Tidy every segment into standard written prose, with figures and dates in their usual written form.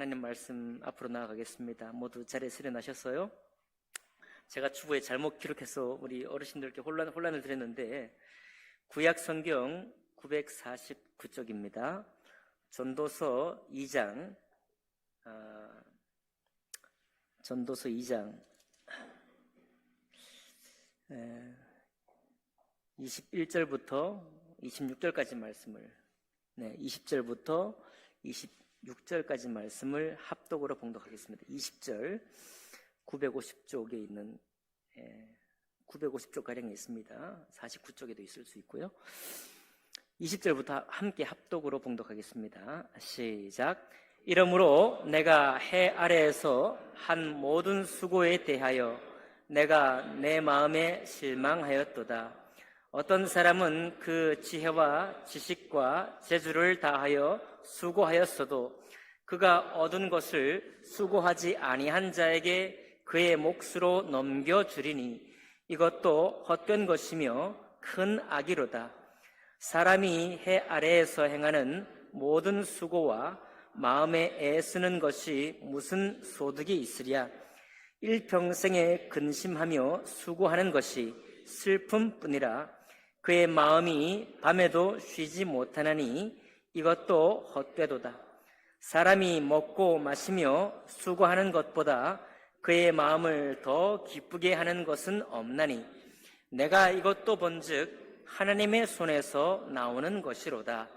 하나님 말씀 앞으로 나아가겠습니다. 모두 자리에 수련하셨어요? 제가 주보에 잘못 기록해서 우리 어르신들께 혼란을 드렸는데 구약 성경 949쪽입니다. 전도서 2장 21절부터 26절까지 말씀을 20절부터 26절까지 말씀을 합독으로 봉독하겠습니다. 20절 950쪽에 있는 950쪽 가량에 있습니다. 49쪽에도 있을 수 있고요. 20절부터 함께 합독으로 봉독하겠습니다. 시작. 이러므로 내가 해 아래에서 한 모든 수고에 대하여 내가 내 마음에 실망하였도다. 어떤 사람은 그 지혜와 지식과 재주를 다하여 수고하였어도 그가 얻은 것을 수고하지 아니한 자에게 그의 몫으로 넘겨주리니 이것도 헛된 것이며 큰 악이로다. 사람이 해 아래에서 행하는 모든 수고와 마음에 애쓰는 것이 무슨 소득이 있으랴. 일평생에 근심하며 수고하는 것이 슬픔뿐이라. 그의 마음이 밤에도 쉬지 못하나니 이것도 헛되도다. 사람이 먹고 마시며 수고하는 것보다 그의 마음을 더 기쁘게 하는 것은 없나니 내가 이것도 본즉 하나님의 손에서 나오는 것이로다.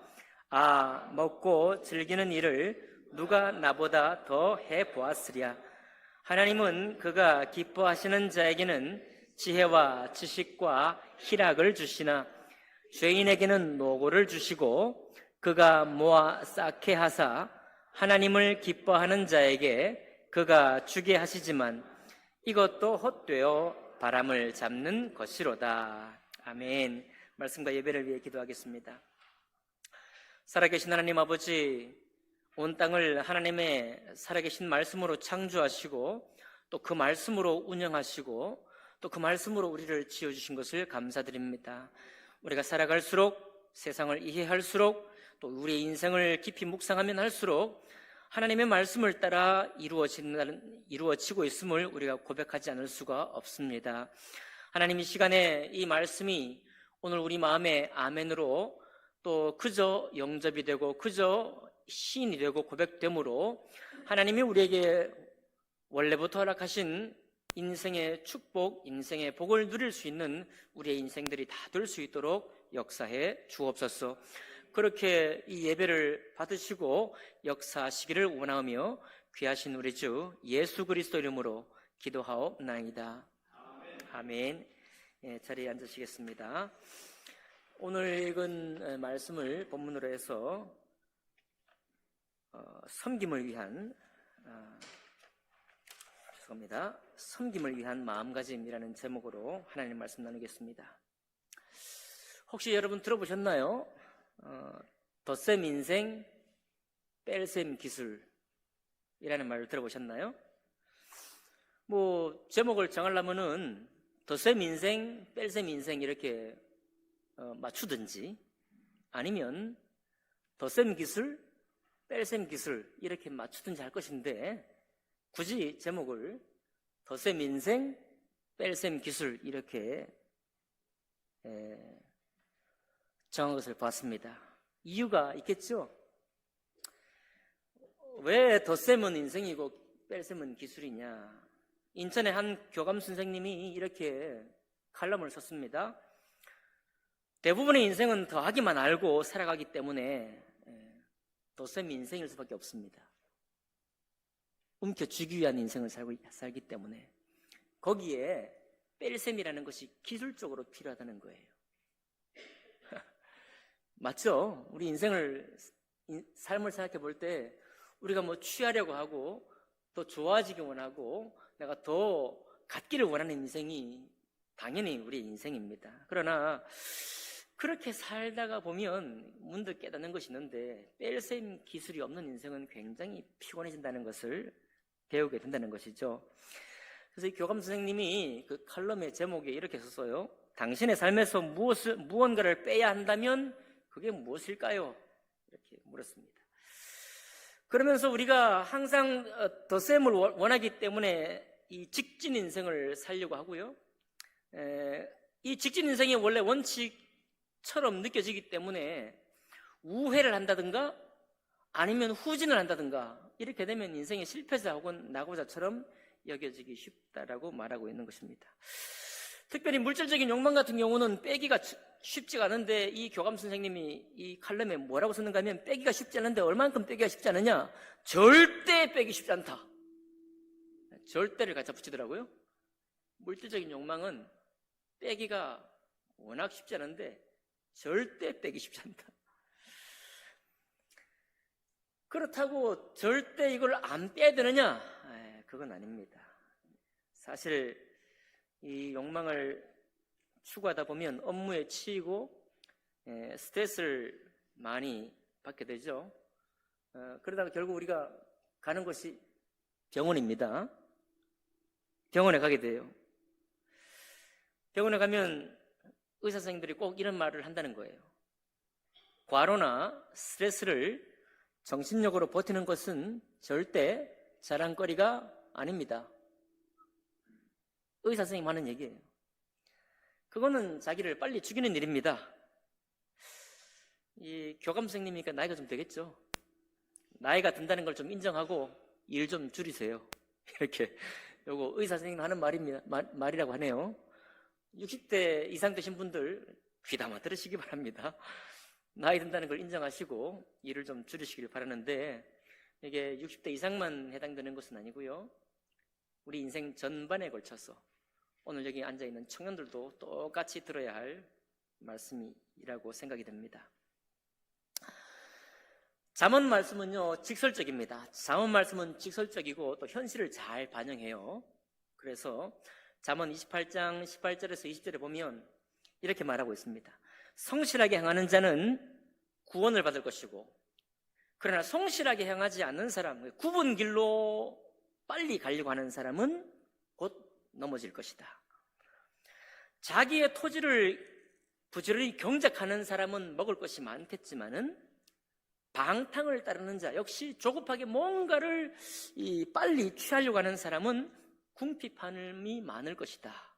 아, 먹고 즐기는 일을 누가 나보다 더 해보았으랴. 하나님은 그가 기뻐하시는 자에게는 지혜와 지식과 희락을 주시나 죄인에게는 노고를 주시고 그가 모아 쌓게 하사 하나님을 기뻐하는 자에게 그가 주게 하시지만 이것도 헛되어 바람을 잡는 것이로다. 아멘. 말씀과 예배를 위해 기도하겠습니다. 살아계신 하나님 아버지, 온 땅을 하나님의 살아계신 말씀으로 창조하시고 또 그 말씀으로 운영하시고 또 그 말씀으로 우리를 지어주신 것을 감사드립니다. 우리가 살아갈수록 세상을 이해할수록 또 우리의 인생을 깊이 묵상하면 할수록 하나님의 말씀을 따라 이루어지고 있음을 우리가 고백하지 않을 수가 없습니다. 하나님, 이 시간에 이 말씀이 오늘 우리 마음에 아멘으로 또 그저 영접이 되고 그저 시인이 되고 고백되므로 하나님이 우리에게 원래부터 허락하신 인생의 축복, 인생의 복을 누릴 수 있는 우리의 인생들이 다 될 수 있도록 역사해 주옵소서. 그렇게 이 예배를 받으시고 역사하시기를 원하며 귀하신 우리 주 예수 그리스도 이름으로 기도하옵나이다. 아멘. 자리에 앉으시겠습니다. 오늘 읽은 말씀을 본문으로 해서 섬김을 위한 섬김을 위한 마음가짐이라는 제목으로 하나님 말씀 나누겠습니다. 혹시 여러분 들어보셨나요? 덧셈 인생, 뺄셈 기술이라는 말을 들어보셨나요? 제목을 정하려면은 덧셈 인생, 뺄셈 인생 이렇게 맞추든지 아니면 덧셈 기술, 뺄셈 기술 이렇게 맞추든지 할 것인데 굳이 제목을 덧셈 인생, 뺄셈 기술 이렇게 정한 것을 봤습니다. 이유가 있겠죠? 왜 덧셈은 인생이고 뺄셈은 기술이냐? 인천의 한 교감 선생님이 이렇게 칼럼을 썼습니다. 대부분의 인생은 더하기만 알고 살아가기 때문에 덧셈 인생일 수밖에 없습니다. 움켜쥐기 위한 인생을 살기 때문에 거기에 뺄셈이라는 것이 기술적으로 필요하다는 거예요. 맞죠? 우리 삶을 생각해 볼 때 우리가 취하려고 하고 더 좋아지기 원하고 내가 더 갖기를 원하는 인생이 당연히 우리의 인생입니다. 그러나 그렇게 살다가 보면 문득 깨닫는 것이 있는데 뺄셈 기술이 없는 인생은 굉장히 피곤해진다는 것을 배우게 된다는 것이죠. 그래서 이 교감 선생님이 그 칼럼의 제목에 이렇게 썼어요. 당신의 삶에서 무언가를 빼야 한다면 그게 무엇일까요? 이렇게 물었습니다. 그러면서 우리가 항상 덧셈을 원하기 때문에 이 직진 인생을 살려고 하고요. 이 직진 인생이 원래 원칙처럼 느껴지기 때문에 우회를 한다든가 아니면 후진을 한다든가 이렇게 되면 인생의 실패자 혹은 낙오자처럼 여겨지기 쉽다라고 말하고 있는 것입니다. 특별히 물질적인 욕망 같은 경우는 빼기가 쉽지가 않은데 이 교감 선생님이 이 칼럼에 뭐라고 썼는가 하면 빼기가 쉽지 않은데 얼만큼 빼기가 쉽지 않느냐? 절대 빼기 쉽지 않다. 절대를 갖다 붙이더라고요. 물질적인 욕망은 빼기가 워낙 쉽지 않은데 절대 빼기 쉽지 않다. 그렇다고 절대 이걸 안 빼야 되느냐? 그건 아닙니다. 사실 이 욕망을 추구하다 보면 업무에 치이고 스트레스를 많이 받게 되죠. 그러다가 결국 우리가 가는 곳이 병원입니다. 병원에 가게 돼요. 병원에 가면 의사 선생님들이 꼭 이런 말을 한다는 거예요. 과로나 스트레스를 정신력으로 버티는 것은 절대 자랑거리가 아닙니다. 의사 선생님 하는 얘기예요. 그거는 자기를 빨리 죽이는 일입니다. 이 교감 선생님이니까 나이가 좀 되겠죠. 나이가 든다는 걸 좀 인정하고 일 좀 줄이세요. 이렇게 요거 의사 선생님 하는 말입니다. 말이라고 하네요. 60대 이상 되신 분들 귀담아 들으시기 바랍니다. 나이 든다는 걸 인정하시고 일을 좀 줄이시길 바라는데 이게 60대 이상만 해당되는 것은 아니고요. 우리 인생 전반에 걸쳐서 오늘 여기 앉아있는 청년들도 똑같이 들어야 할 말씀이라고 생각이 됩니다. 잠언 말씀은요 직설적입니다. 잠언 말씀은 직설적이고 또 현실을 잘 반영해요. 그래서 잠언 28장 18절에서 20절에 보면 이렇게 말하고 있습니다. 성실하게 행하는 자는 구원을 받을 것이고 그러나 성실하게 행하지 않는 사람, 굽은 길로 빨리 가려고 하는 사람은 곧 넘어질 것이다. 자기의 토지를 부지런히 경작하는 사람은 먹을 것이 많겠지만은 방탕을 따르는 자, 역시 조급하게 뭔가를 빨리 취하려고 하는 사람은 궁핍함이 많을 것이다.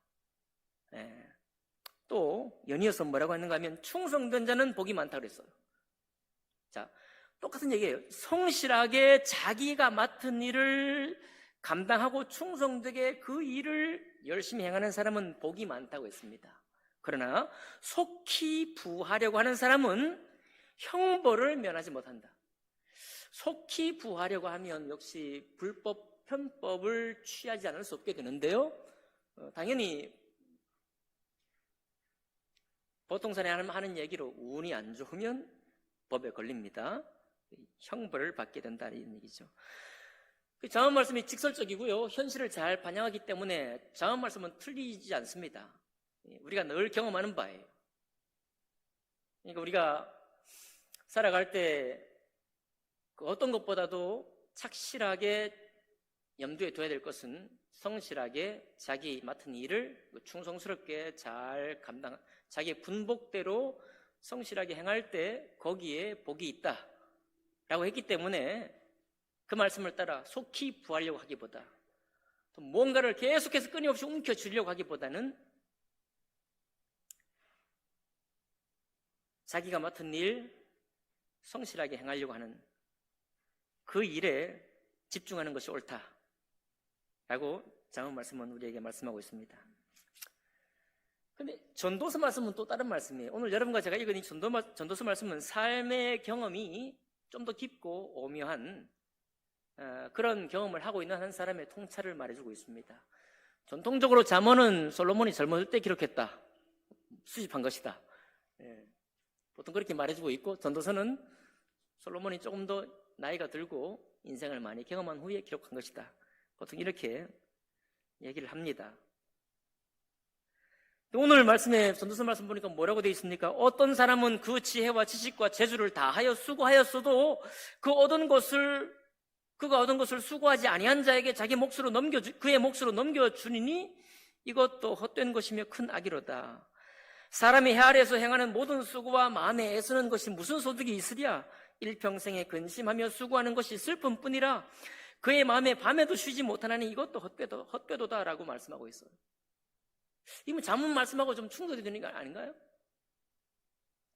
또 연이어서 뭐라고 하는가 하면 충성된 자는 복이 많다고 그랬어요. 자, 똑같은 얘기예요. 성실하게 자기가 맡은 일을 감당하고 충성되게 그 일을 열심히 행하는 사람은 복이 많다고 했습니다. 그러나 속히 부하려고 하는 사람은 형벌을 면하지 못한다. 속히 부하려고 하면 역시 불법, 편법을 취하지 않을 수 없게 되는데요. 당연히 보통 사람이 하는 얘기로 운이 안 좋으면 법에 걸립니다. 형벌을 받게 된다는 얘기죠. 잠언 말씀이 직설적이고요. 현실을 잘 반영하기 때문에 잠언 말씀은 틀리지 않습니다. 우리가 늘 경험하는 바예요. 그러니까 우리가 살아갈 때 어떤 것보다도 착실하게 염두에 둬야 될 것은 성실하게 자기 맡은 일을 충성스럽게 잘 자기의 분복대로 성실하게 행할 때 거기에 복이 있다라고 했기 때문에 그 말씀을 따라 속히 부하려고 하기보다 또 뭔가를 계속해서 끊임없이 움켜쥐려고 하기보다는 자기가 맡은 일 성실하게 행하려고 하는 그 일에 집중하는 것이 옳다라고 잠언 말씀은 우리에게 말씀하고 있습니다. 근데 전도서 말씀은 또 다른 말씀이에요. 오늘 여러분과 제가 읽은 이 전도서 말씀은 삶의 경험이 좀 더 깊고 오묘한 그런 경험을 하고 있는 한 사람의 통찰을 말해주고 있습니다. 전통적으로 잠언은 솔로몬이 젊었을 때 기록했다, 수집한 것이다. 보통 그렇게 말해주고 있고, 전도서는 솔로몬이 조금 더 나이가 들고 인생을 많이 경험한 후에 기록한 것이다. 보통 이렇게 얘기를 합니다. 오늘 말씀에 전도서 말씀 보니까 뭐라고 되어 있습니까? 어떤 사람은 그 지혜와 지식과 재주를 다하여 수고하였어도 그가 얻은 것을 수고하지 아니한 자에게 그의 몫으로 넘겨주니니 이것도 헛된 것이며 큰 악이로다. 사람이 해 아래에서 행하는 모든 수고와 마음에 애쓰는 것이 무슨 소득이 있으랴? 일평생에 근심하며 수고하는 것이 슬픔뿐이라. 그의 마음에 밤에도 쉬지 못하나니 이것도 헛되도다라고 말씀하고 있어요. 이건 잠언 말씀하고 좀 충돌이 되는 거 아닌가요?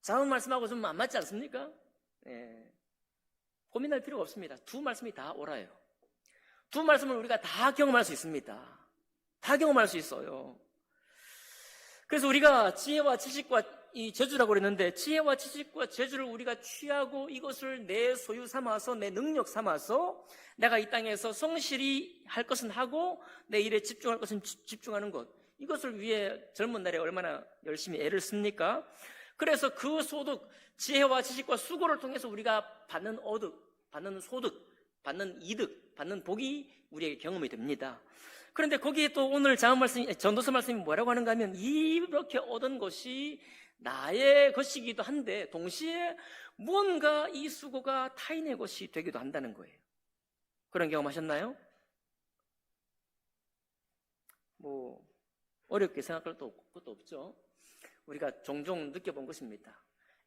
잠언 말씀하고 좀 안 맞지 않습니까? 예. 고민할 필요가 없습니다. 두 말씀이 다 옳아요. 두 말씀을 우리가 다 경험할 수 있습니다. 다 경험할 수 있어요. 그래서 우리가 지혜와 지식과 이 재주라고 그랬는데, 지혜와 지식과 재주를 우리가 취하고 이것을 내 소유 삼아서, 내 능력 삼아서 내가 이 땅에서 성실히 할 것은 하고 내 일에 집중할 것은 집중하는 것, 이것을 위해 젊은 날에 얼마나 열심히 애를 씁니까? 그래서 그 소득, 지혜와 지식과 수고를 통해서 우리가 받는 받는 소득, 받는 이득, 받는 복이 우리에게 경험이 됩니다. 그런데 거기에 또 오늘 전도서 말씀이 뭐라고 하는가 하면, 이렇게 얻은 것이 나의 것이기도 한데 동시에 무언가 이 수고가 타인의 것이 되기도 한다는 거예요. 그런 경험 하셨나요? 뭐 어렵게 생각할 것도 없죠. 우리가 종종 느껴본 것입니다.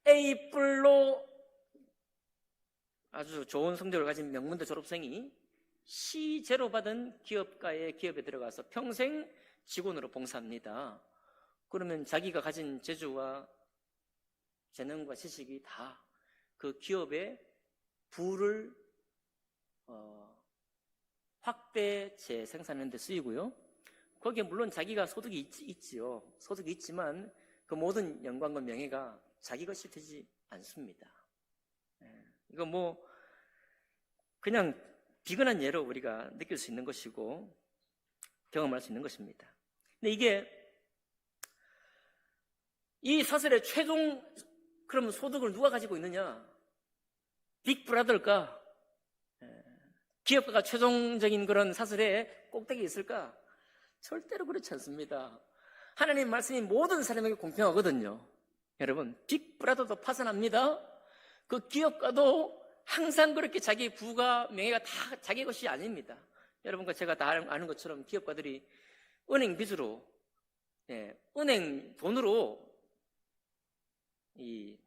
A뿔로 아주 좋은 성적을 가진 명문대 졸업생이 C0 받은 기업에 들어가서 평생 직원으로 봉사합니다. 그러면 자기가 가진 재주와 재능과 지식이 다 그 기업의 부를 확대 재생산하는 데 쓰이고요. 거기에 물론 자기가 소득이 있지요. 소득이 있지만 그 모든 영광과 명예가 자기 것이 되지 않습니다. 이거 뭐 그냥 비근한 예로 우리가 느낄 수 있는 것이고 경험할 수 있는 것입니다. 근데 이게 이 사슬의 최종 그럼 소득을 누가 가지고 있느냐? 빅브라더일까? 기업가가 최종적인 그런 사슬의 꼭대기에 있을까? 절대로 그렇지 않습니다. 하나님 말씀이 모든 사람에게 공평하거든요. 여러분, 빅브라더도 파산합니다. 그 기업가도 항상 그렇게 자기 부가 명예가 다 자기 것이 아닙니다. 여러분과 제가 다 아는 것처럼 기업가들이 은행 빚으로, 은행 돈으로 이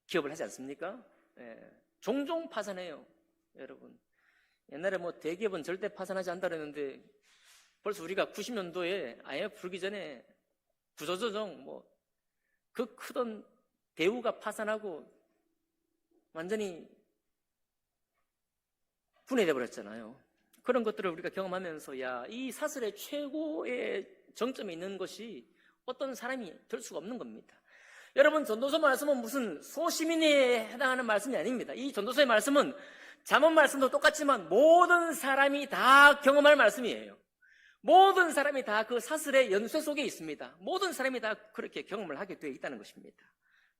기업을 하지 않습니까? 종종 파산해요. 여러분, 옛날에 뭐 대기업은 절대 파산하지 않다 그랬는데 벌써 우리가 90년도에 IMF 불기 전에 구조조정 그 크던 대우가 파산하고 완전히 분해돼 버렸잖아요. 그런 것들을 우리가 경험하면서 이 사슬의 최고의 정점에 있는 것이 어떤 사람이 될 수가 없는 겁니다. 여러분, 전도서 말씀은 무슨 소시민에 해당하는 말씀이 아닙니다. 이 전도서의 말씀은 잠언 말씀도 똑같지만 모든 사람이 다 경험할 말씀이에요. 모든 사람이 다 그 사슬의 연쇄 속에 있습니다. 모든 사람이 다 그렇게 경험을 하게 되어 있다는 것입니다.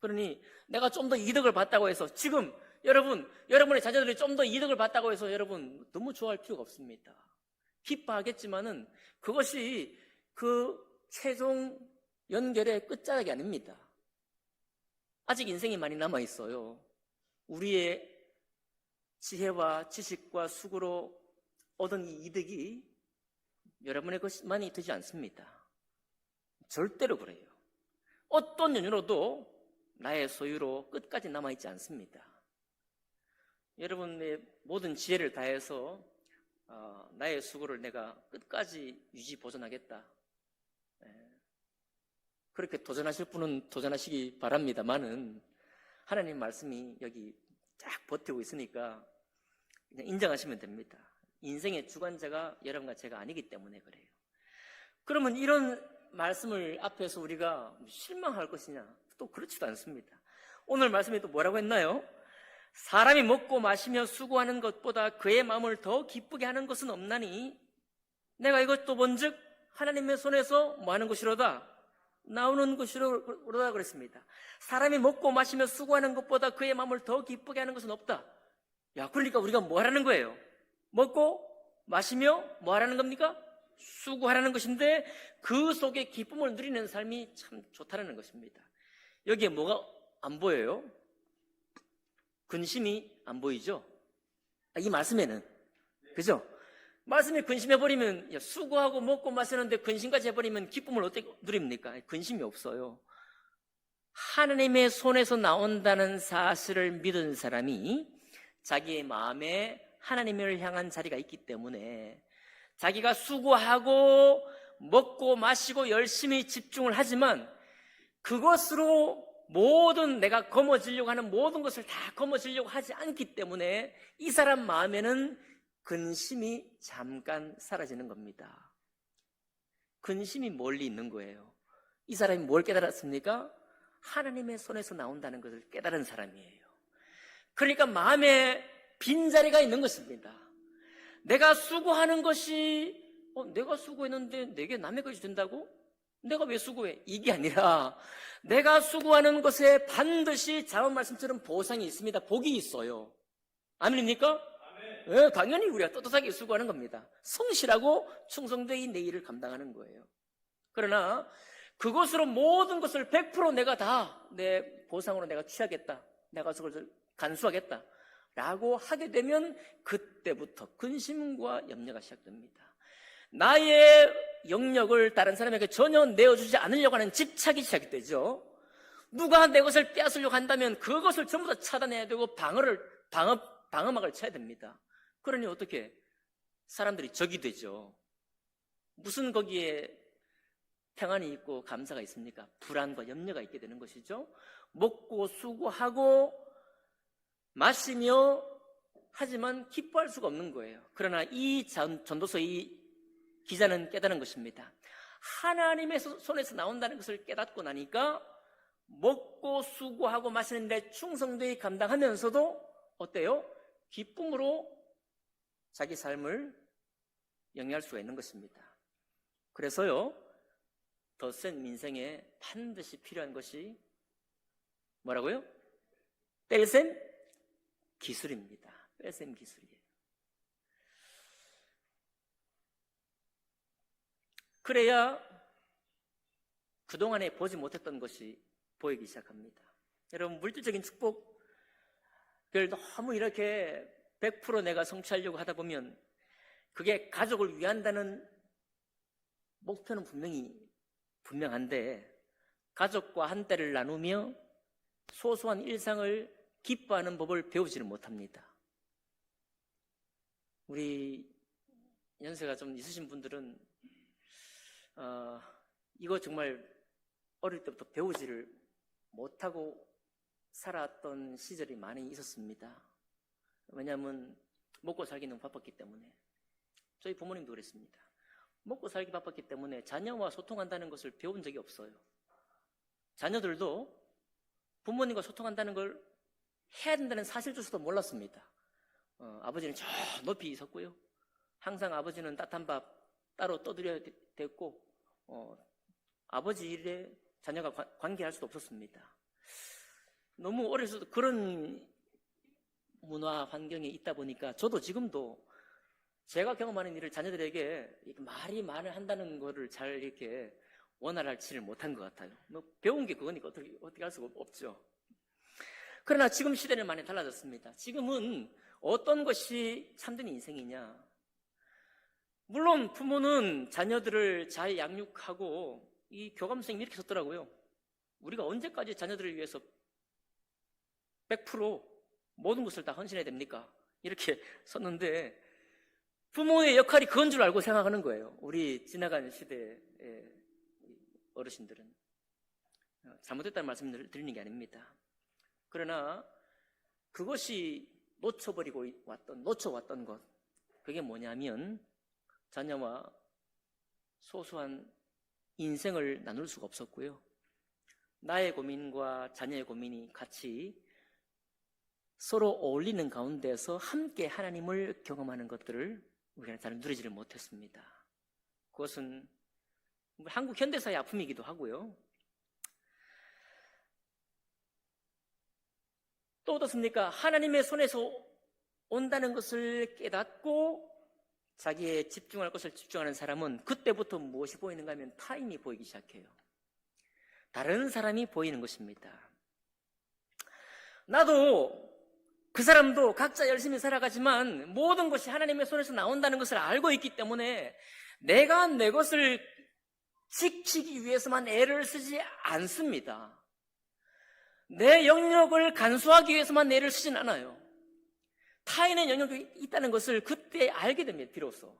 그러니 내가 좀 더 이득을 봤다고 해서 지금 여러분의 자녀들이 좀 더 이득을 봤다고 해서 여러분 너무 좋아할 필요가 없습니다. 기뻐하겠지만은 그것이 그 최종 연결의 끝자락이 아닙니다. 아직 인생이 많이 남아 있어요. 우리의 지혜와 지식과 수고로 얻은 이 이득이 여러분의 것만이 되지 않습니다. 절대로 그래요. 어떤 연유로도 나의 소유로 끝까지 남아있지 않습니다. 여러분의 모든 지혜를 다해서 나의 수고를 내가 끝까지 유지 보존하겠다. 그렇게 도전하실 분은 도전하시기 바랍니다만은 하나님 말씀이 여기 쫙 버티고 있으니까 그냥 인정하시면 됩니다. 인생의 주관자가 여러분과 제가 아니기 때문에 그래요. 그러면 이런 말씀을 앞에서 우리가 실망할 것이냐? 또 그렇지도 않습니다. 오늘 말씀이 또 뭐라고 했나요? 사람이 먹고 마시며 수고하는 것보다 그의 마음을 더 기쁘게 하는 것은 없나니 내가 이것도 본즉 하나님의 손에서 뭐 하는 것이로다? 나오는 것이로다 그랬습니다. 사람이 먹고 마시며 수고하는 것보다 그의 마음을 더 기쁘게 하는 것은 없다. 그러니까 우리가 뭐 하라는 거예요? 먹고 마시며 뭐 하라는 겁니까? 수고하라는 것인데 그 속에 기쁨을 누리는 삶이 참 좋다는 것입니다. 여기에 뭐가 안 보여요? 근심이 안 보이죠? 이 말씀에는. 그죠? 말씀에 근심해버리면, 수고하고 먹고 마시는데 근심까지 해버리면 기쁨을 어떻게 누립니까? 근심이 없어요. 하나님의 손에서 나온다는 사실을 믿은 사람이 자기의 마음에 하나님을 향한 자리가 있기 때문에 자기가 수고하고 먹고 마시고 열심히 집중을 하지만 그것으로 모든 내가 거머쥐려고 하는 모든 것을 다 거머쥐려고 하지 않기 때문에 이 사람 마음에는 근심이 잠깐 사라지는 겁니다. 근심이 멀리 있는 거예요. 이 사람이 뭘 깨달았습니까? 하나님의 손에서 나온다는 것을 깨달은 사람이에요. 그러니까 마음에 빈자리가 있는 것입니다. 내가 수고하는 것이 내가 수고했는데 내게 남의 것이 된다고? 내가 왜 수고해? 이게 아니라 내가 수고하는 것에 반드시 자언 말씀처럼 보상이 있습니다. 복이 있어요. 아멘입니까? 네, 당연히 우리가 떳떳하게 수고하는 겁니다. 성실하고 충성되이 내 일을 감당하는 거예요. 그러나 그것으로 모든 것을 100% 내가 다 내 보상으로 내가 취하겠다, 내가 그것을 간수하겠다 라고 하게 되면 그때부터 근심과 염려가 시작됩니다. 나의 영역을 다른 사람에게 전혀 내어주지 않으려고 하는 집착이 시작이 되죠. 누가 내 것을 빼앗으려고 한다면 그것을 전부 다 차단해야 되고 방어막을 쳐야 됩니다. 그러니 어떻게 사람들이 적이 되죠. 무슨 거기에 평안이 있고 감사가 있습니까? 불안과 염려가 있게 되는 것이죠. 먹고 수고하고 마시며 하지만 기뻐할 수가 없는 거예요. 그러나 이 전도서 이 기자는 깨달은 것입니다. 하나님의 손에서 나온다는 것을 깨닫고 나니까 먹고 수고하고 마시는데 충성되이 감당하면서도 어때요? 기쁨으로 자기 삶을 영위할 수가 있는 것입니다. 그래서요, 더 센 민생에 반드시 필요한 것이 뭐라고요? 뺄셈 기술입니다. 뺄셈 기술이에요. 그래야 그동안에 보지 못했던 것이 보이기 시작합니다. 여러분, 물질적인 축복을 너무 이렇게 100% 내가 성취하려고 하다 보면 그게 가족을 위한다는 목표는 분명한데 가족과 한 때를 나누며 소소한 일상을 기뻐하는 법을 배우지를 못합니다. 우리 연세가 좀 있으신 분들은 이거 정말 어릴 때부터 배우지를 못하고 살았던 시절이 많이 있었습니다. 왜냐하면 먹고 살기 너무 바빴기 때문에. 저희 부모님도 그랬습니다. 먹고 살기 바빴기 때문에 자녀와 소통한다는 것을 배운 적이 없어요. 자녀들도 부모님과 소통한다는 걸 해야 된다는 사실조차도 몰랐습니다. 아버지는 저 높이 있었고요. 항상 아버지는 따뜻한 밥 따로 떠드려야 됐고 아버지 일에 자녀가 관계할 수도 없었습니다. 너무 어려서도 그런 문화 환경에 있다 보니까 저도 지금도 제가 경험하는 일을 자녀들에게 말이 말을 한다는 거를 잘 이렇게 원활하지를 못한 것 같아요. 뭐 배운 게 그거니까 어떻게 할 수가 없죠. 그러나 지금 시대는 많이 달라졌습니다. 지금은 어떤 것이 참된 인생이냐? 물론 부모는 자녀들을 잘 양육하고 이 교감선생님이 이렇게 썼더라고요. 우리가 언제까지 자녀들을 위해서 100% 모든 것을 다 헌신해야 됩니까? 이렇게 썼는데 부모의 역할이 그건 줄 알고 생각하는 거예요. 우리 지나가는 시대의 어르신들은. 잘못됐다는 말씀을 드리는 게 아닙니다. 그러나 그것이 놓쳐왔던 것, 그게 뭐냐면 자녀와 소소한 인생을 나눌 수가 없었고요. 나의 고민과 자녀의 고민이 같이 서로 어울리는 가운데서 함께 하나님을 경험하는 것들을 우리가 잘 누리지를 못했습니다. 그것은 한국 현대사의 아픔이기도 하고요. 또 어떻습니까? 하나님의 손에서 온다는 것을 깨닫고 자기의 집중할 것을 집중하는 사람은 그때부터 무엇이 보이는가 하면 타인이 보이기 시작해요. 다른 사람이 보이는 것입니다. 나도 그 사람도 각자 열심히 살아가지만 모든 것이 하나님의 손에서 나온다는 것을 알고 있기 때문에 내가 내 것을 지키기 위해서만 애를 쓰지 않습니다. 내 영역을 간수하기 위해서만 애를 쓰진 않아요. 타인의 영역이 있다는 것을 그때 알게 됩니다. 비로소.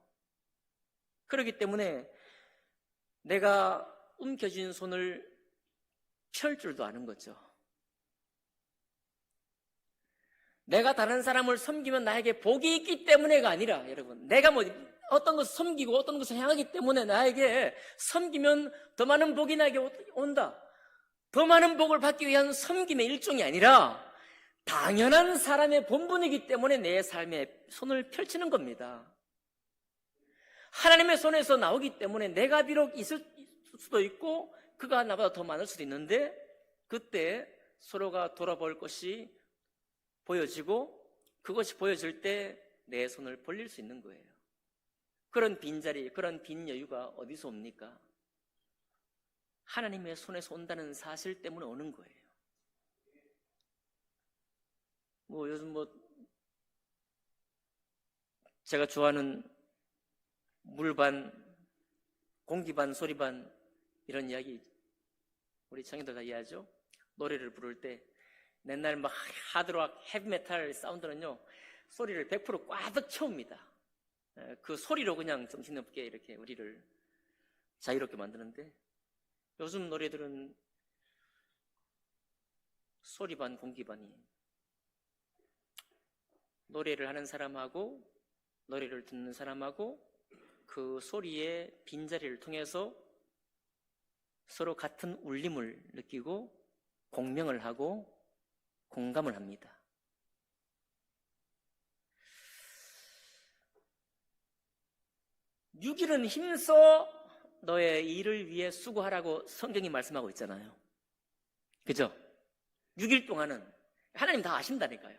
그렇기 때문에 내가 움켜쥔 손을 펼 줄도 아는 거죠. 내가 다른 사람을 섬기면 나에게 복이 있기 때문에가 아니라, 여러분, 내가 뭐 어떤 것을 섬기고 어떤 것을 향하기 때문에 나에게 섬기면 더 많은 복이 나에게 온다. 더 많은 복을 받기 위한 섬김의 일종이 아니라 당연한 사람의 본분이기 때문에 내 삶에 손을 펼치는 겁니다. 하나님의 손에서 나오기 때문에 내가 비록 있을 수도 있고 그가 나보다 더 많을 수도 있는데 그때 서로가 돌아볼 것이 보여지고 그것이 보여질 때 내 손을 벌릴 수 있는 거예요. 그런 빈자리, 그런 빈 여유가 어디서 옵니까? 하나님의 손에서 온다는 사실 때문에 오는 거예요. 요즘 제가 좋아하는 물반, 공기반, 소리반 이런 이야기 우리 청년들 다 이해하죠? 노래를 부를 때 옛날 막 하드락, 헤비메탈 사운드는요 소리를 100% 꽉 채웁니다. 그 소리로 그냥 정신없게 이렇게 우리를 자유롭게 만드는데 요즘 노래들은 소리반, 공기반이 노래를 하는 사람하고 노래를 듣는 사람하고 그 소리의 빈자리를 통해서 서로 같은 울림을 느끼고 공명을 하고 공감을 합니다. 육일은 힘써 너의 일을 위해 수고하라고 성경이 말씀하고 있잖아요. 그죠? 6일 동안은 하나님 다 아신다니까요.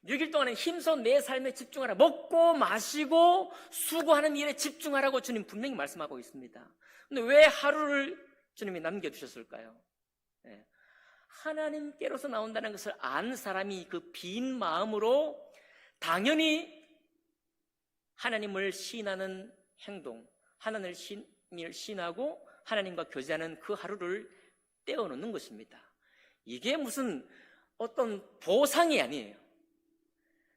6일 동안은 힘써 내 삶에 집중하라. 먹고 마시고 수고하는 일에 집중하라고 주님 분명히 말씀하고 있습니다. 근데 왜 하루를 주님이 남겨두셨을까요? 네. 하나님께로서 나온다는 것을 안 사람이 그 빈 마음으로 당연히 하나님을 시인하는 행동, 하나님을 시인하고 하나님과 교제하는 그 하루를 떼어놓는 것입니다. 이게 무슨 어떤 보상이 아니에요.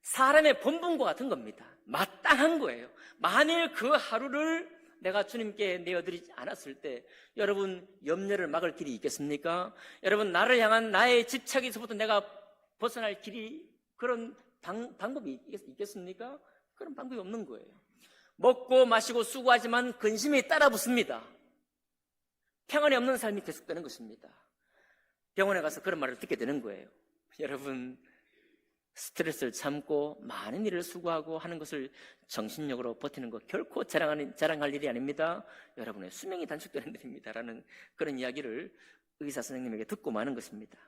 사람의 본분과 같은 겁니다. 마땅한 거예요. 만일 그 하루를 내가 주님께 내어드리지 않았을 때 여러분 염려를 막을 길이 있겠습니까? 여러분 나를 향한 나의 집착에서부터 내가 벗어날 길이 그런 방법이 있겠습니까? 그런 방법이 없는 거예요. 먹고 마시고 수고하지만 근심이 따라붙습니다. 평안이 없는 삶이 계속되는 것입니다. 병원에 가서 그런 말을 듣게 되는 거예요. 여러분 스트레스를 참고 많은 일을 수고하고 하는 것을 정신력으로 버티는 것 결코 자랑할 일이 아닙니다. 여러분의 수명이 단축되는 일입니다. 라는 그런 이야기를 의사 선생님에게 듣고 마는 것입니다.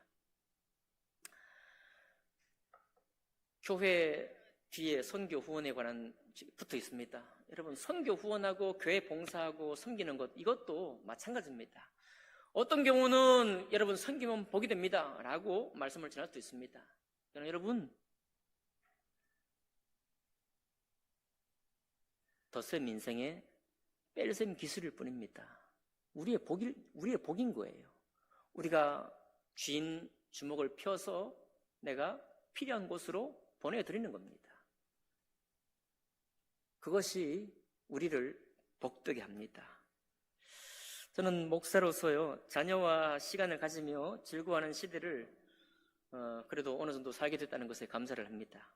교회 뒤에 선교 후원에 관한 붙어 있습니다. 여러분 선교 후원하고 교회 봉사하고 섬기는 것 이것도 마찬가지입니다. 어떤 경우는 여러분 섬기면 복이 됩니다 라고 말씀을 전할 수도 있습니다. 그러나 여러분 덧셈 인생의 뺄셈 기술일 뿐입니다. 우리의 복인 거예요. 우리가 쥔 주먹을 펴서 내가 필요한 곳으로 보내드리는 겁니다. 그것이 우리를 복되게 합니다. 저는 목사로서요 자녀와 시간을 가지며 즐거워하는 시대를 그래도 어느 정도 살게 됐다는 것에 감사를 합니다.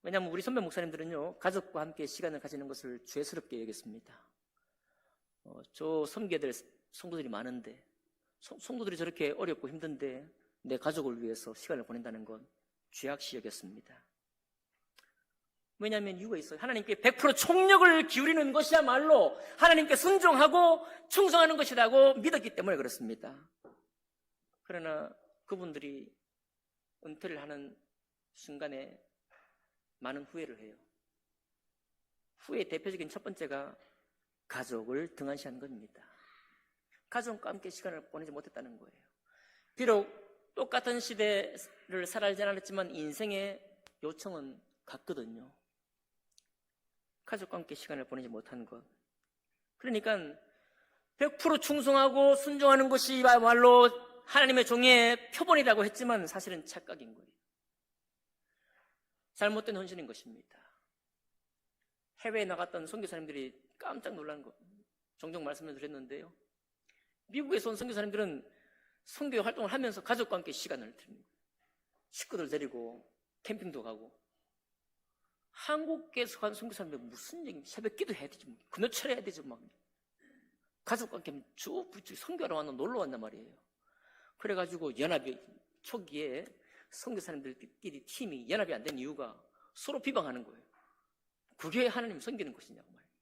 왜냐하면 우리 선배 목사님들은요 가족과 함께 시간을 가지는 것을 죄스럽게 여겼습니다. 저 섬겨야 될 성도들이 많은데 성도들이 저렇게 어렵고 힘든데 내 가족을 위해서 시간을 보낸다는 건 죄악시 여겼습니다. 왜냐하면 이유가 있어요. 하나님께 100% 총력을 기울이는 것이야말로 하나님께 순종하고 충성하는 것이라고 믿었기 때문에 그렇습니다. 그러나 그분들이 은퇴를 하는 순간에 많은 후회를 해요. 후회의 대표적인 첫 번째가 가족을 등한시한 겁니다. 가족과 함께 시간을 보내지 못했다는 거예요. 비록 똑같은 시대를 살아야지 않았지만 인생의 요청은 같거든요. 가족과 함께 시간을 보내지 못한 것. 그러니까 100% 충성하고 순종하는 것이 말로 하나님의 종의 표본이라고 했지만 사실은 착각인 거예요. 잘못된 헌신인 것입니다. 해외에 나갔던 선교사님들이 깜짝 놀란 거 종종 말씀을 드렸는데요. 미국에서 온 선교사님들은 선교 활동을 하면서 가족과 함께 시간을 드립니다. 식구들 데리고 캠핑도 가고. 한국에서 간 선교사님들 무슨 얘기, 새벽 기도 해야 되지, 금요철에 해야 되지, 막. 가족과 함께 쭉 선교하러 왔나 놀러 왔단 말이에요. 그래가지고 연합이 초기에 선교사님들끼리 팀이 연합이 안 된 이유가 서로 비방하는 거예요. 그게 하나님 섬기는 것이냐고 말이에요.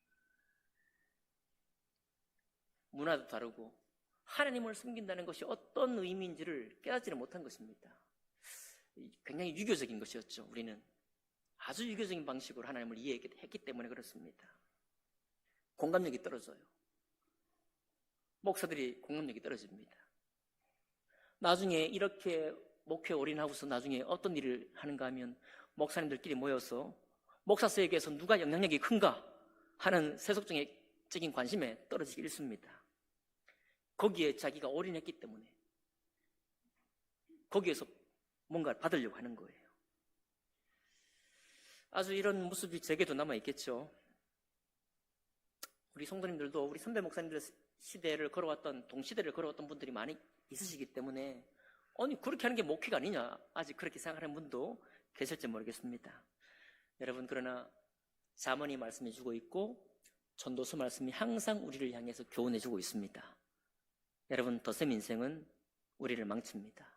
문화도 다르고 하나님을 섬긴다는 것이 어떤 의미인지를 깨닫지를 못한 것입니다. 굉장히 유교적인 것이었죠. 우리는 아주 유교적인 방식으로 하나님을 이해했기 때문에 그렇습니다. 공감력이 떨어져요. 목사들이 공감력이 떨어집니다. 나중에 이렇게 목회 올인하고서 나중에 어떤 일을 하는가 하면 목사님들끼리 모여서 목사세에게서 누가 영향력이 큰가 하는 세속적인 관심에 떨어지기 일쑤입니다. 거기에 자기가 올인했기 때문에 거기에서 뭔가를 받으려고 하는 거예요. 아주 이런 모습이 제게도 남아있겠죠. 우리 성도님들도 우리 선배 목사님들 시대를 걸어왔던, 동시대를 걸어왔던 분들이 많이 있으시기 때문에 아니 그렇게 하는 게 목회가 아니냐, 아직 그렇게 생각하는 분도 계실지 모르겠습니다. 여러분, 그러나 잠언이 말씀해주고 있고 전도서 말씀이 항상 우리를 향해서 교훈해주고 있습니다. 여러분, 덧셈 인생은 우리를 망칩니다.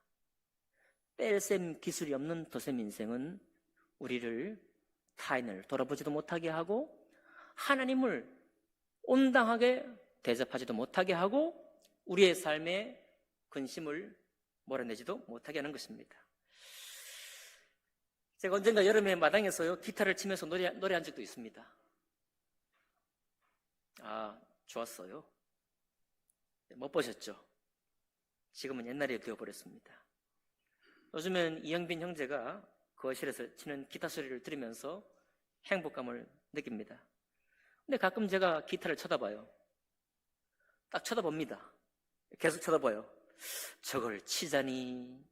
뺄셈 기술이 없는 덧셈 인생은 우리를 타인을 돌아보지도 못하게 하고 하나님을 온당하게 대접하지도 못하게 하고 우리의 삶에 근심을 몰아내지도 못하게 하는 것입니다. 제가 언젠가 여름에 마당에서요 기타를 치면서 노래한 적도 있습니다. 아, 좋았어요. 못 보셨죠? 지금은 옛날이 되어버렸습니다. 요즘엔 이영빈 형제가 거실에서 치는 기타 소리를 들으면서 행복감을 느낍니다. 근데 가끔 제가 기타를 쳐다봐요. 딱 쳐다봅니다. 계속 쳐다봐요. 저걸 치자니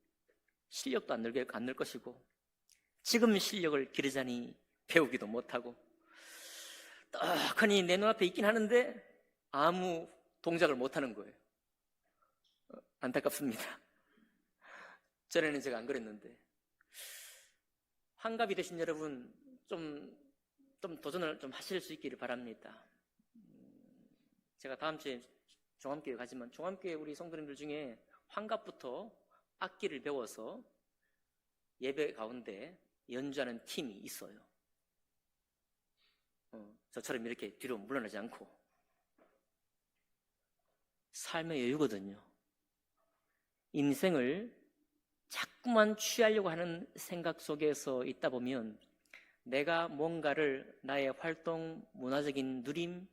실력도 안 늘 것이고 지금 실력을 기르자니 배우기도 못하고 떡하니 내 눈앞에 있긴 하는데 아무 동작을 못하는 거예요. 안타깝습니다. 전에는 제가 안 그랬는데. 환갑이 되신 여러분 좀 도전을 좀 하실 수 있기를 바랍니다. 제가 다음 주에 종암교회 가지만 종암교회 우리 성도님들 중에 환갑부터 악기를 배워서 예배 가운데 연주하는 팀이 있어요. 저처럼 이렇게 뒤로 물러나지 않고. 삶의 여유거든요. 인생을 자꾸만 취하려고 하는 생각 속에서 있다 보면 내가 뭔가를, 나의 활동, 문화적인 누림,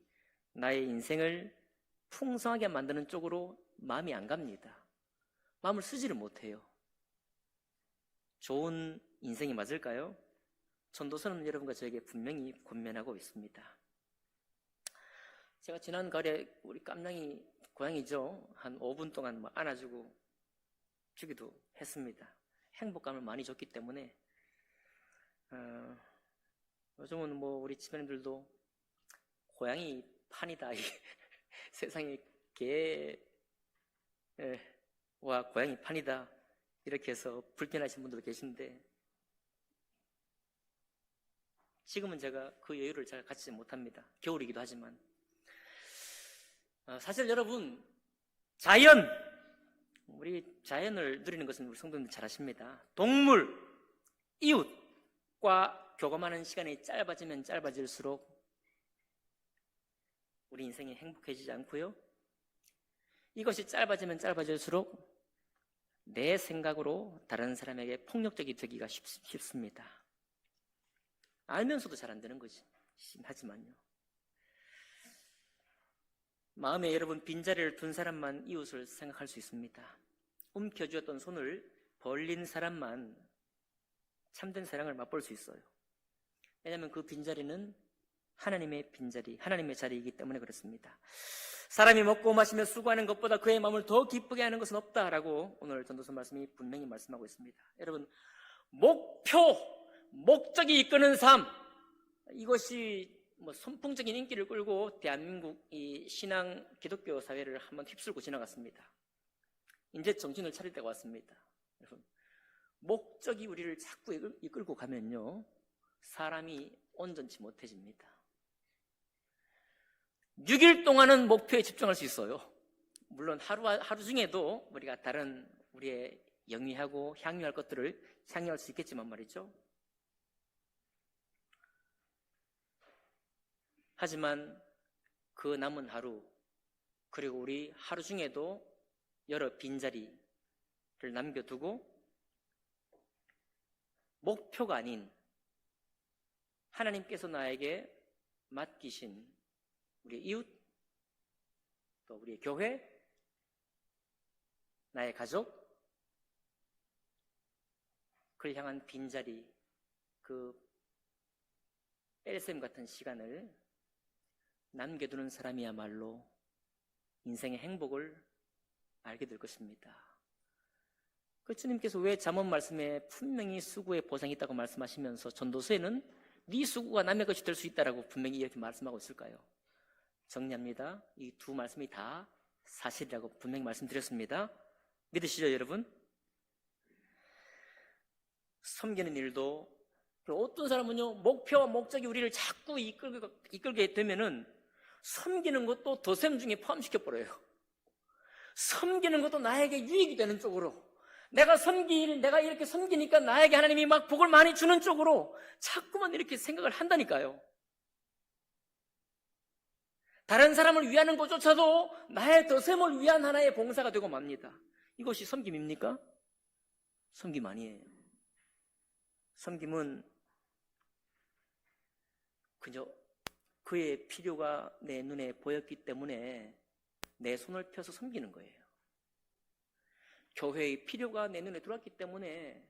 나의 인생을 풍성하게 만드는 쪽으로 마음이 안 갑니다. 마음을 쓰지를 못해요. 좋은 인생이 맞을까요? 전도서는 여러분과 저에게 분명히 권면하고 있습니다. 제가 지난 가을에 우리 깜냥이 고양이죠, 한 5분 동안 안아주고 주기도 했습니다. 행복감을 많이 줬기 때문에 요즘은 우리 집사님들도 고양이 판이다, 세상에 개와 고양이 판이다 이렇게 해서 불편하신 분들도 계신데 지금은 제가 그 여유를 잘 갖지 못합니다. 겨울이기도 하지만. 사실 여러분, 우리 자연을 누리는 것은 우리 성도님들 잘 아십니다. 동물, 이웃과 교감하는 시간이 짧아지면 짧아질수록 우리 인생이 행복해지지 않고요. 이것이 짧아지면 짧아질수록 내 생각으로 다른 사람에게 폭력적이 되기가 쉽습니다. 알면서도 잘 안 되는 거지. 하지만요. 마음에 여러분 빈자리를 둔 사람만 이웃을 생각할 수 있습니다. 움켜쥐었던 손을 걸린 사람만 참된 사랑을 맛볼 수 있어요. 왜냐하면 그 빈자리는 하나님의 빈자리, 하나님의 자리이기 때문에 그렇습니다. 사람이 먹고 마시며 수고하는 것보다 그의 마음을 더 기쁘게 하는 것은 없다라고 오늘 전도서 말씀이 분명히 말씀하고 있습니다. 여러분, 목적이 이끄는 삶, 이것이 선풍적인 인기를 끌고 대한민국 이 신앙 기독교 사회를 한번 휩쓸고 지나갔습니다. 이제 정신을 차릴 때가 왔습니다. 여러분, 목적이 우리를 자꾸 이끌고 가면요, 사람이 온전치 못해집니다. 6일 동안은 목표에 집중할 수 있어요. 물론 하루 중에도 우리가 다른 우리의 영위하고 향유할 것들을 향유할 수 있겠지만 말이죠. 하지만 그 남은 하루, 그리고 우리 하루 중에도 여러 빈자리를 남겨두고 목표가 아닌 하나님께서 나에게 맡기신 우리의 이웃, 또 우리의 교회, 나의 가족, 그를 향한 빈자리, 그 뺄셈 같은 시간을 남겨두는 사람이야말로 인생의 행복을 알게 될 것입니다. 그 주님께서 왜 잠언 말씀에 분명히 수고의 보상이 있다고 말씀하시면서 전도서에는 네 수고가 남의 것이 될 수 있다라고 분명히 이렇게 말씀하고 있을까요? 정리합니다. 이 두 말씀이 다 사실이라고 분명히 말씀드렸습니다. 믿으시죠, 여러분? 섬기는 일도, 어떤 사람은요, 목표와 목적이 우리를 자꾸 이끌게 되면은 섬기는 것도 덧셈 중에 포함시켜버려요. 섬기는 것도 나에게 유익이 되는 쪽으로, 내가 이렇게 섬기니까 나에게 하나님이 막 복을 많이 주는 쪽으로 자꾸만 이렇게 생각을 한다니까요. 다른 사람을 위하는 것조차도 나의 덧셈을 위한 하나의 봉사가 되고 맙니다. 이것이 섬김입니까? 섬김 아니에요. 섬김은 그저 그의 필요가 내 눈에 보였기 때문에 내 손을 펴서 섬기는 거예요. 교회의 필요가 내 눈에 들어왔기 때문에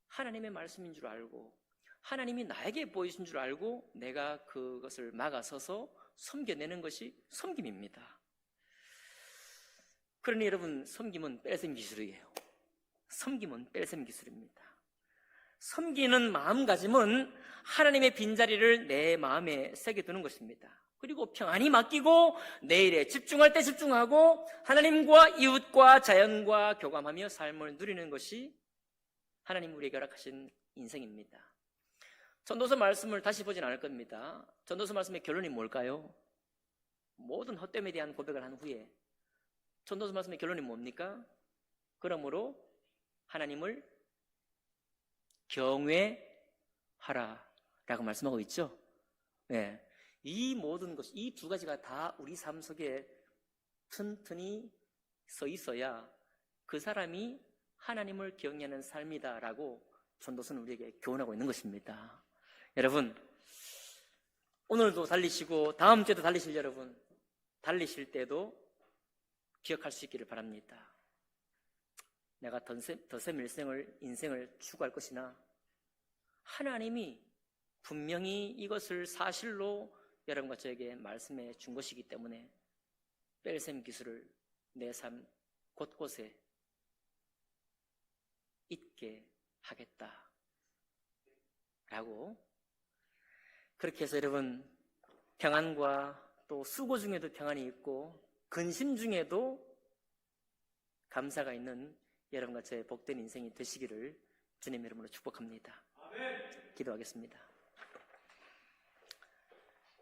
하나님의 말씀인 줄 알고 하나님이 나에게 보이신 줄 알고 내가 그것을 막아서서 섬겨내는 것이 섬김입니다. 그러니 여러분, 섬김은 뺄셈 기술이에요. 섬김은 뺄셈 기술입니다. 섬기는 마음가짐은 하나님의 빈자리를 내 마음에 새겨두는 것입니다. 그리고 평안히 맡기고 내일에 집중할 때 집중하고 하나님과 이웃과 자연과 교감하며 삶을 누리는 것이 하나님 우리에게 허락하신 인생입니다. 전도서 말씀을 다시 보진 않을 겁니다. 전도서 말씀의 결론이 뭘까요? 모든 헛됨에 대한 고백을 한 후에 전도서 말씀의 결론이 뭡니까? 그러므로 하나님을 경외하라 라고 말씀하고 있죠. 네. 이 모든 것, 이 두 가지가 다 우리 삶 속에 튼튼히 서 있어야 그 사람이 하나님을 경외하는 삶이다라고 전도서는 우리에게 교훈하고 있는 것입니다. 여러분, 오늘도 달리시고 다음 주에도 달리실 여러분, 달리실 때도 기억할 수 있기를 바랍니다. 내가 덧셈 인생을 추구할 것이나 하나님이 분명히 이것을 사실로 여러분과 저에게 말씀해 준 것이기 때문에 뺄셈 기술을 내 삶 곳곳에 있게 하겠다라고, 그렇게 해서 여러분, 평안과 또 수고 중에도 평안이 있고 근심 중에도 감사가 있는 여러분과 저의 복된 인생이 되시기를 주님의 이름으로 축복합니다. 아멘. 기도하겠습니다.